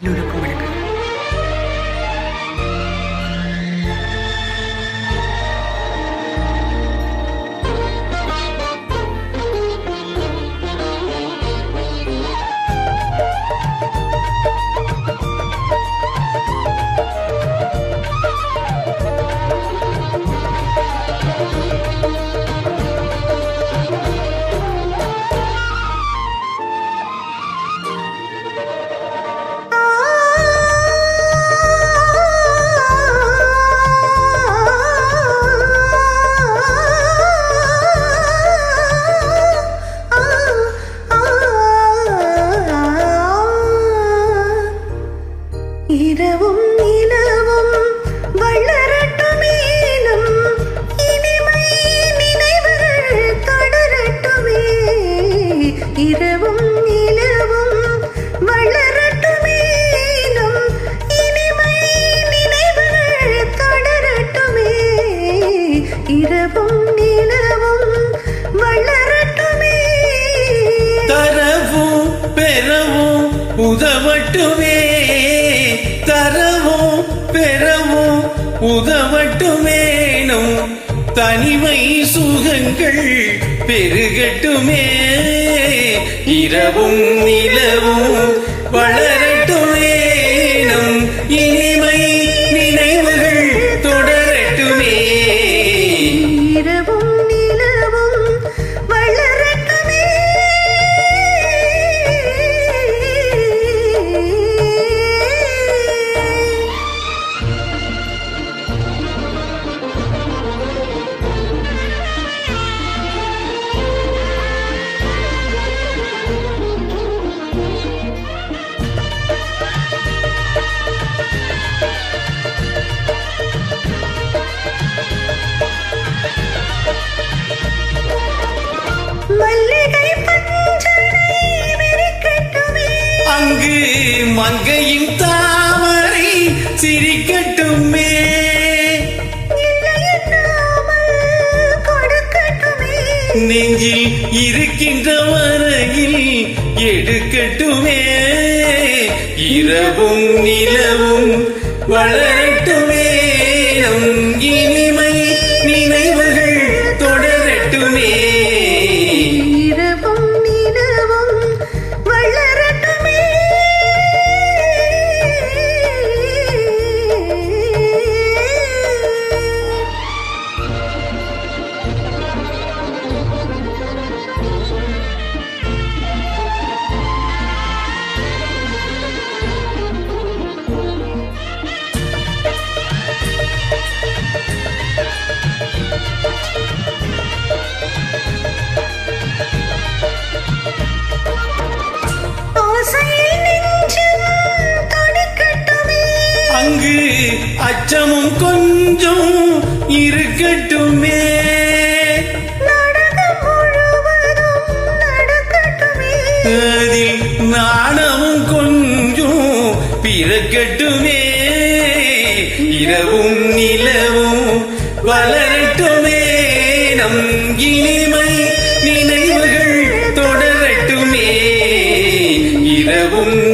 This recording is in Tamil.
எல்லோருக்கும் வணக்கம். இரவும் நிலவும் வளரட்டுமேனும் இனிமை நினைவுகள் தொடரட்டுமே. இரவும் நிலவும் வளரட்டுமேனும் இனிமை நினைவுகள் தொடரட்டுமே. இரவும் நிலவும் வளரட்டுமே. தரவும் பெறவும் உதவட்டுமே. தரவும் பெறவும் உதவட்டுமேனும் தனிமை சுகங்கள் பெருகட்டுமே. இரவும் நிலவும் வளரட்டுமேனும் இனிமை நினைவுகள் தொடரட்டுமே. இரவும் நிலவும் வளரட்டுமே. மல்லிகை பஞ்சனை விரிக்கட்டுமே. அங்கு மங்கையின் தாமரை சிரிக்கட்டுமே. இல்லையென்னாமல் கொடுக்கட்டுமே. நெஞ்சில் இருக்கின்ற வரையில் எடுக்கட்டுமே. இரவும் நிலவும் வளரட்டுமே. நம் இனிமை நினைவுகள் தொடரட்டுமே. இரவும் நிலவும் வளரட்டுமே. ஆசையில் நெஞ்சம் துடிக்கட்டுமே. அங்கு அச்சமும் கொஞ்சம் இருக்கட்டுமே. நாடகம் முழுவதும் நடக்கட்டுமே. அதில் நாணமும் கொஞ்சம் பிறக்கட்டுமே. இரவும் நிலவும் வளரட்டுமே. நம் இனிமை நினைவுகள் தொடரட்டுமே. இரவும்